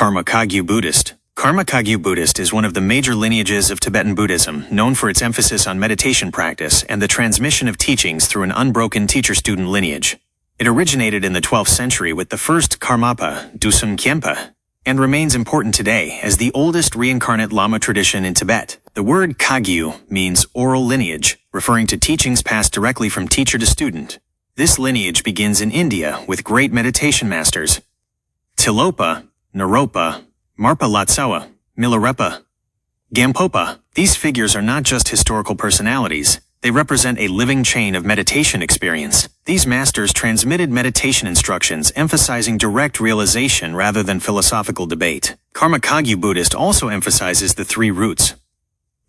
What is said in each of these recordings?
Karma Kagyu Buddhist. Karma Kagyu Buddhist is one of the major lineages of Tibetan Buddhism, known for its emphasis on meditation practice and the transmission of teachings through an unbroken teacher-student lineage. It originated in the 12th century with the first Karmapa, Dusum Khenpa, and remains important today as the oldest reincarnate Lama tradition in Tibet. The word Kagyu means oral lineage, referring to teachings passed directly from teacher to student. This lineage begins in India with great meditation masters Tilopa, Naropa, Marpa Lotsawa, Milarepa, Gampopa. These figures are not just historical personalities, they represent a living chain of meditation experience. These masters transmitted meditation instructions emphasizing direct realization rather than philosophical debate. Karma Kagyu Buddhist also emphasizes the three roots: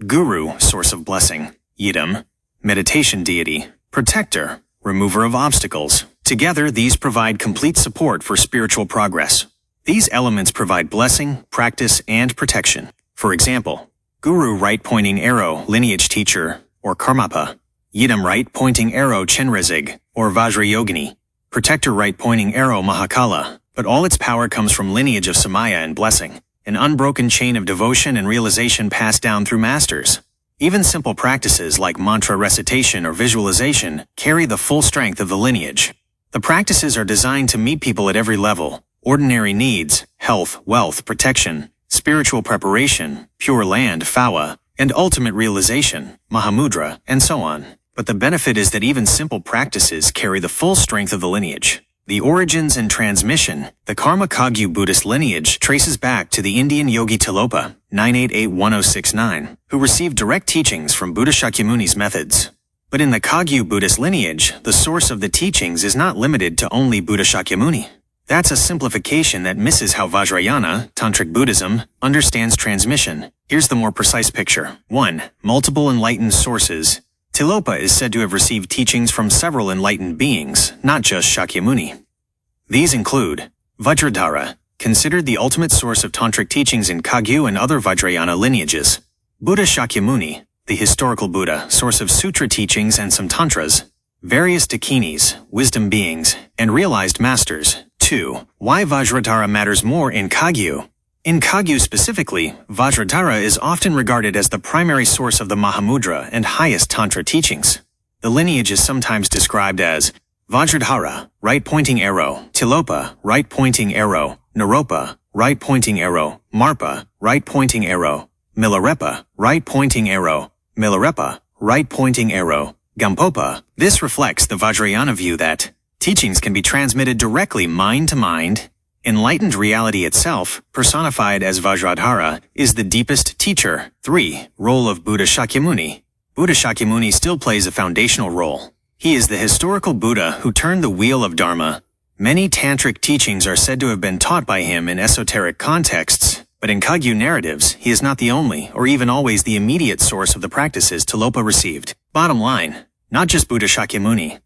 Guru, source of blessing; Yidam, meditation deity; protector, remover of obstacles. Together, these provide complete support for spiritual progress. These elements provide blessing, practice, and protection. For example, Guru right-pointing arrow, lineage teacher, or Karmapa; Yidam right-pointing arrow, Chenrezig, or Vajrayogini; protector right-pointing arrow, Mahakala. But all its power comes from lineage of Samaya and blessing, an unbroken chain of devotion and realization passed down through masters. Even simple practices like mantra recitation or visualization carry the full strength of the lineage. The practices are designed to meet people at every level: ordinary needs, health, wealth, protection, spiritual preparation, pure land, phawa, and ultimate realization, mahamudra, and so on. But the benefit is that even simple practices carry the full strength of the lineage. The origins and transmission. The Karma Kagyu Buddhist lineage traces back to the Indian yogi Tilopa, 988-1069, who received direct teachings from Buddha Shakyamuni's methods. But in the Kagyu Buddhist lineage, the source of the teachings is not limited to only Buddha Shakyamuni. That's a simplification that misses how Vajrayana, Tantric Buddhism, understands transmission. Here's the more precise picture. 1. Multiple enlightened sources. Tilopa is said to have received teachings from several enlightened beings, not just Shakyamuni. These include Vajradhara, considered the ultimate source of tantric teachings in Kagyu and other Vajrayana lineages; Buddha Shakyamuni, the historical Buddha, source of sutra teachings and some tantras; various dakinis, wisdom beings, and realized masters. 2. Why Vajradhara matters more in Kagyu. In Kagyu specifically, Vajradhara is often regarded as the primary source of the Mahamudra and highest Tantra teachings. The lineage is sometimes described as Vajradhara, right-pointing arrow; Tilopa, right-pointing arrow; Naropa, right-pointing arrow; Marpa, right-pointing arrow; Milarepa, right-pointing arrow; Milarepa, right-pointing arrow; Gampopa. This reflects the Vajrayana view that teachings can be transmitted directly mind to mind. Enlightened reality itself, personified as Vajradhara, is the deepest teacher. 3. Role of Buddha Shakyamuni. Buddha Shakyamuni still plays a foundational role. He is the historical Buddha who turned the wheel of Dharma. Many tantric teachings are said to have been taught by him in esoteric contexts, but in Kagyu narratives, he is not the only, or even always the immediate source of the practices Tilopa received. Bottom line, not just Buddha Shakyamuni.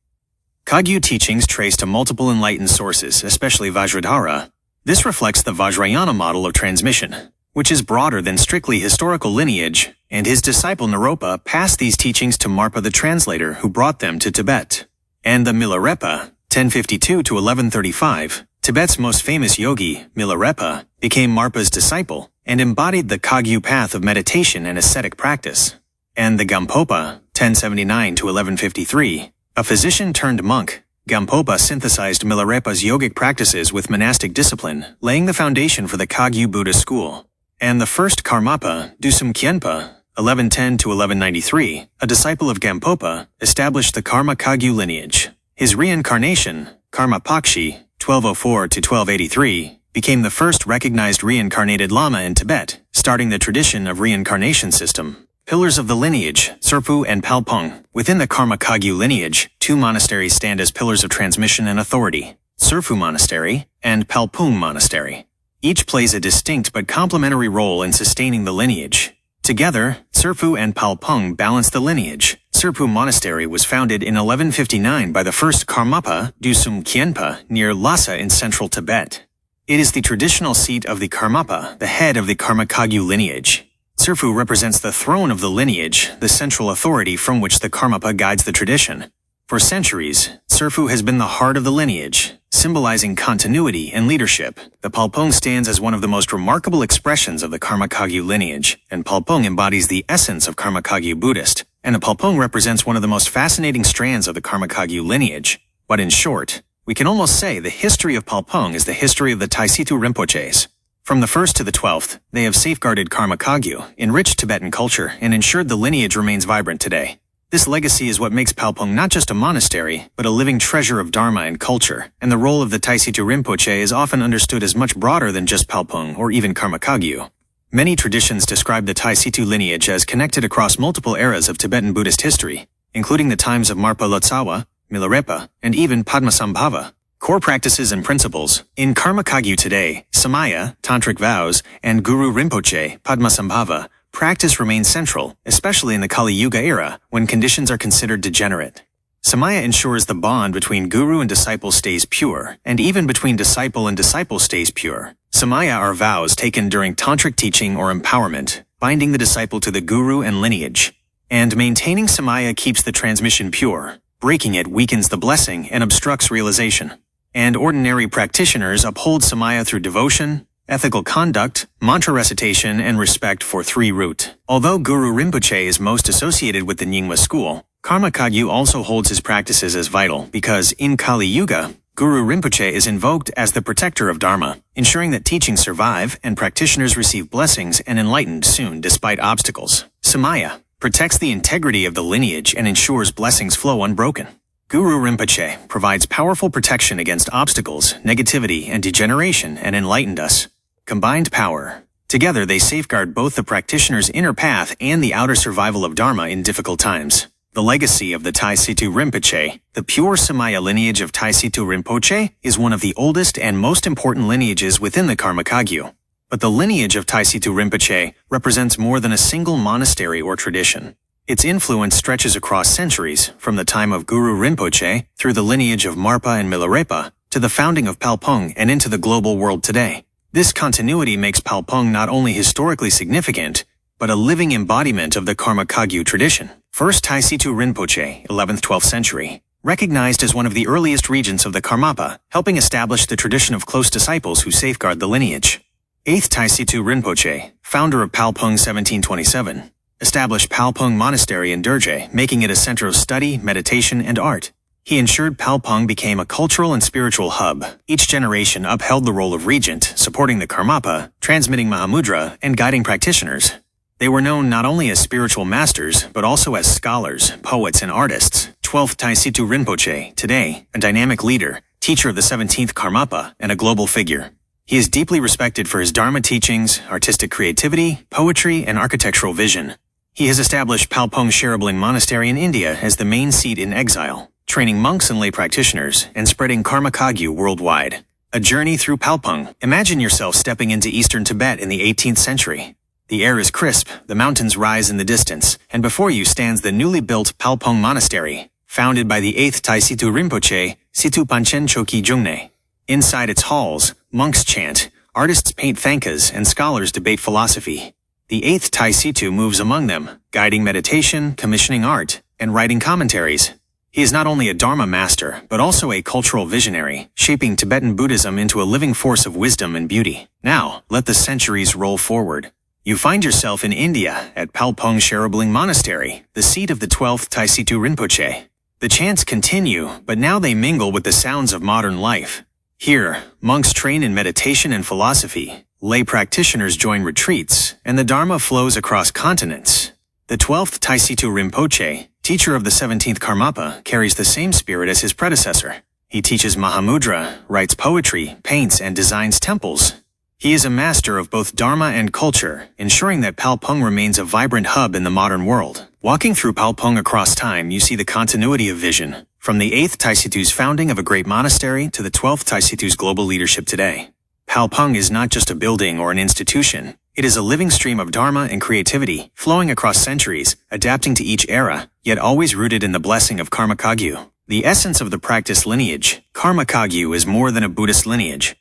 Kagyu teachings trace to multiple enlightened sources, especially Vajradhara. This reflects the Vajrayana model of transmission, which is broader than strictly historical lineage, and his disciple Naropa passed these teachings to Marpa the translator who brought them to Tibet. And the Milarepa, 1052-1135, Tibet's most famous yogi, Milarepa, became Marpa's disciple and embodied the Kagyu path of meditation and ascetic practice. And the Gampopa, 1079-1153, a physician-turned-monk, Gampopa synthesized Milarepa's yogic practices with monastic discipline, laying the foundation for the Kagyu Buddha school. And the first Karmapa, Dusum Khenpa, 1110-1193, a disciple of Gampopa, established the Karma Kagyu lineage. His reincarnation, Karmapakshi, 1204-1283, became the first recognized reincarnated Lama in Tibet, starting the tradition of reincarnation system. Pillars of the lineage, Serpu and Palpung. Within the Karma Kagyu lineage, two monasteries stand as pillars of transmission and authority: Serpu Monastery and Palpung Monastery. Each plays a distinct but complementary role in sustaining the lineage. Together, Serpu and Palpung balance the lineage. Serpu Monastery was founded in 1159 by the first Karmapa, Dusum Khenpa, near Lhasa in central Tibet. It is the traditional seat of the Karmapa, the head of the Karma Kagyu lineage. Serpu represents the throne of the lineage, the central authority from which the Karmapa guides the tradition. For centuries, Serpu has been the heart of the lineage, symbolizing continuity and leadership. The Palpong stands as one of the most remarkable expressions of the Karma Kagyu lineage, and Palpong embodies the essence of Karma Kagyu Buddhist, and the Palpong represents one of the most fascinating strands of the Karma Kagyu lineage. But in short, we can almost say the history of Palpong is the history of the Tai Situ Rinpoches. From the 1st to the 12th, they have safeguarded Karma Kagyu, enriched Tibetan culture, and ensured the lineage remains vibrant today. This legacy is what makes Palpong not just a monastery, but a living treasure of Dharma and culture, and the role of the Tai Situ Rinpoche is often understood as much broader than just Palpong or even Karma Kagyu. Many traditions describe the Tai Situ lineage as connected across multiple eras of Tibetan Buddhist history, including the times of Marpa Lotsawa, Milarepa, and even Padmasambhava. Core practices and principles. In Karma Kagyu today, Samaya, Tantric vows, and Guru Rinpoche, Padmasambhava, practice remains central, especially in the Kali Yuga era, when conditions are considered degenerate. Samaya ensures the bond between guru and disciple stays pure, and even between disciple and disciple stays pure. Samaya are vows taken during tantric teaching or empowerment, binding the disciple to the guru and lineage. And maintaining Samaya keeps the transmission pure. Breaking it weakens the blessing and obstructs realization. And ordinary practitioners uphold Samaya through devotion, ethical conduct, mantra recitation, and respect for three root. Although Guru Rinpoche is most associated with the Nyingma school, Karma Kagyu also holds his practices as vital because, in Kali Yuga, Guru Rinpoche is invoked as the protector of Dharma, ensuring that teachings survive and practitioners receive blessings and enlightened soon despite obstacles. Samaya protects the integrity of the lineage and ensures blessings flow unbroken. Guru Rinpoche provides powerful protection against obstacles, negativity, and degeneration and enlightened us. Combined power. Together they safeguard both the practitioner's inner path and the outer survival of Dharma in difficult times. The legacy of the Tai Situ Rinpoche, the pure Samaya lineage of Tai Situ Rinpoche, is one of the oldest and most important lineages within the Karma Kagyu. But the lineage of Tai Situ Rinpoche represents more than a single monastery or tradition. Its influence stretches across centuries, from the time of Guru Rinpoche through the lineage of Marpa and Milarepa to the founding of Palpong and into the global world today. This continuity makes Palpong not only historically significant, but a living embodiment of the Karma Kagyu tradition. First Tai Situ Rinpoche, 11th-12th century, recognized as one of the earliest regents of the Karmapa, helping establish the tradition of close disciples who safeguard the lineage. 8th Tai Situ Rinpoche, founder of Palpong 1727, established Palpong Monastery in Derje, making it a center of study, meditation, and art. He ensured Palpong became a cultural and spiritual hub. Each generation upheld the role of regent, supporting the Karmapa, transmitting Mahamudra, and guiding practitioners. They were known not only as spiritual masters, but also as scholars, poets, and artists. 12th Tai Situ Rinpoche, today, a dynamic leader, teacher of the 17th Karmapa, and a global figure. He is deeply respected for his Dharma teachings, artistic creativity, poetry, and architectural vision. He has established Palpong Sherabling Monastery in India as the main seat in exile, training monks and lay practitioners, and spreading Karma Kagyu worldwide. A journey through Palpong. Imagine yourself stepping into eastern Tibet in the 18th century. The air is crisp, the mountains rise in the distance, and before you stands the newly built Palpong Monastery, founded by the 8th Tai Situ Rinpoche, Situ Panchen Choki Jungne. Inside its halls, monks chant, artists paint thankas, and scholars debate philosophy. The 8th Tai Situ moves among them, guiding meditation, commissioning art, and writing commentaries. He is not only a Dharma master, but also a cultural visionary, shaping Tibetan Buddhism into a living force of wisdom and beauty. Now, let the centuries roll forward. You find yourself in India at Palpong Sherabling Monastery, the seat of the 12th Tai Situ Rinpoche. The chants continue, but now they mingle with the sounds of modern life. Here, monks train in meditation and philosophy, lay practitioners join retreats, and the Dharma flows across continents. The 12th Tai Situ Rinpoche, teacher of the 17th Karmapa, carries the same spirit as his predecessor. He teaches Mahamudra, writes poetry, paints, and designs temples. He is a master of both Dharma and culture, ensuring that Palpong remains a vibrant hub in the modern world. Walking through Palpong across time, you see the continuity of vision, from the 8th Tai Situ's founding of a great monastery to the 12th Tai Situ's global leadership today. Palpong is not just a building or an institution. It is a living stream of Dharma and creativity, flowing across centuries, adapting to each era, yet always rooted in the blessing of Karma Kagyu. The essence of the practice lineage, Karma Kagyu, is more than a Buddhist lineage.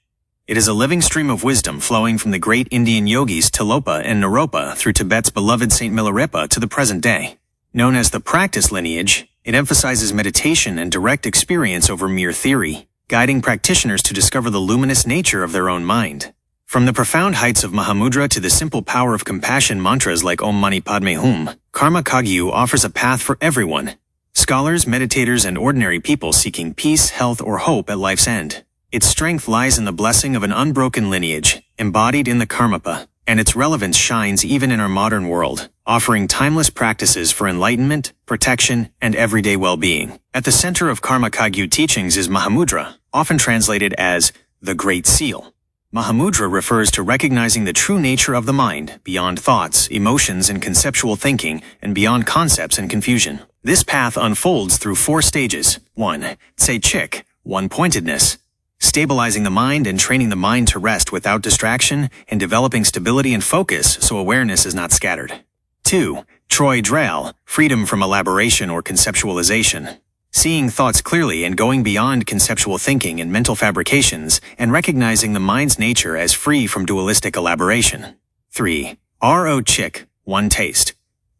It is a living stream of wisdom flowing from the great Indian yogis Tilopa and Naropa through Tibet's beloved Saint Milarepa to the present day. Known as the practice lineage, it emphasizes meditation and direct experience over mere theory. guiding practitioners to discover the luminous nature of their own mind. From the profound heights of Mahamudra to the simple power of compassion mantras like Om Mani Padme Hum, Karma Kagyu offers a path for everyone. Scholars, meditators, and ordinary people seeking peace, health, or hope at life's end. Its strength lies in the blessing of an unbroken lineage, embodied in the Karmapa, and its relevance shines even in our modern world, offering timeless practices for enlightenment, protection, and everyday well-being. At the center of Karma Kagyu teachings is Mahamudra, often translated as the Great Seal. Mahamudra refers to recognizing the true nature of the mind, beyond thoughts, emotions, and conceptual thinking, and beyond concepts and confusion. This path unfolds through 4 stages. 1. Tse-chik, one-pointedness, stabilizing the mind and training the mind to rest without distraction, and developing stability and focus so awareness is not scattered. 2. Troi-drail, freedom from elaboration or conceptualization, seeing thoughts clearly and going beyond conceptual thinking and mental fabrications, and recognizing the mind's nature as free from dualistic elaboration. 3. Ro-chik, one taste.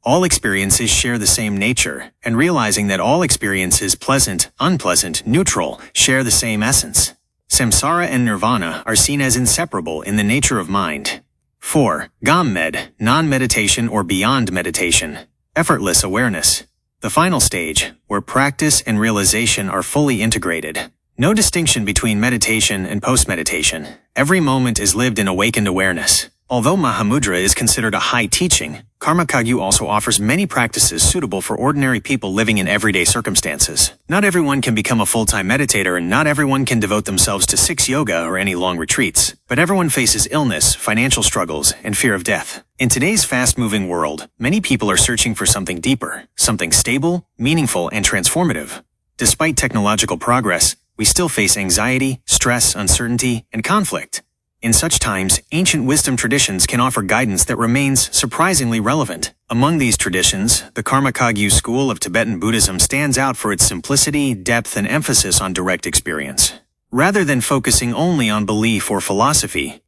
All experiences share the same nature, and realizing that all experiences, pleasant, unpleasant, neutral, share the same essence. Samsara and nirvana are seen as inseparable in the nature of mind. 4. Gammed, non-meditation or beyond meditation, effortless awareness. The final stage, where practice and realization are fully integrated. No distinction between meditation and post-meditation. Every moment is lived in awakened awareness. Although Mahamudra is considered a high teaching, Karma Kagyu also offers many practices suitable for ordinary people living in everyday circumstances. Not everyone can become a full-time meditator, and not everyone can devote themselves to 6 yoga or any long retreats. But everyone faces illness, financial struggles, and fear of death. In today's fast-moving world, many people are searching for something deeper, something stable, meaningful, and transformative. Despite technological progress, we still face anxiety, stress, uncertainty, and conflict. In such times, ancient wisdom traditions can offer guidance that remains surprisingly relevant. Among these traditions, the Karma Kagyu school of Tibetan Buddhism stands out for its simplicity, depth, and emphasis on direct experience. Rather than focusing only on belief or philosophy,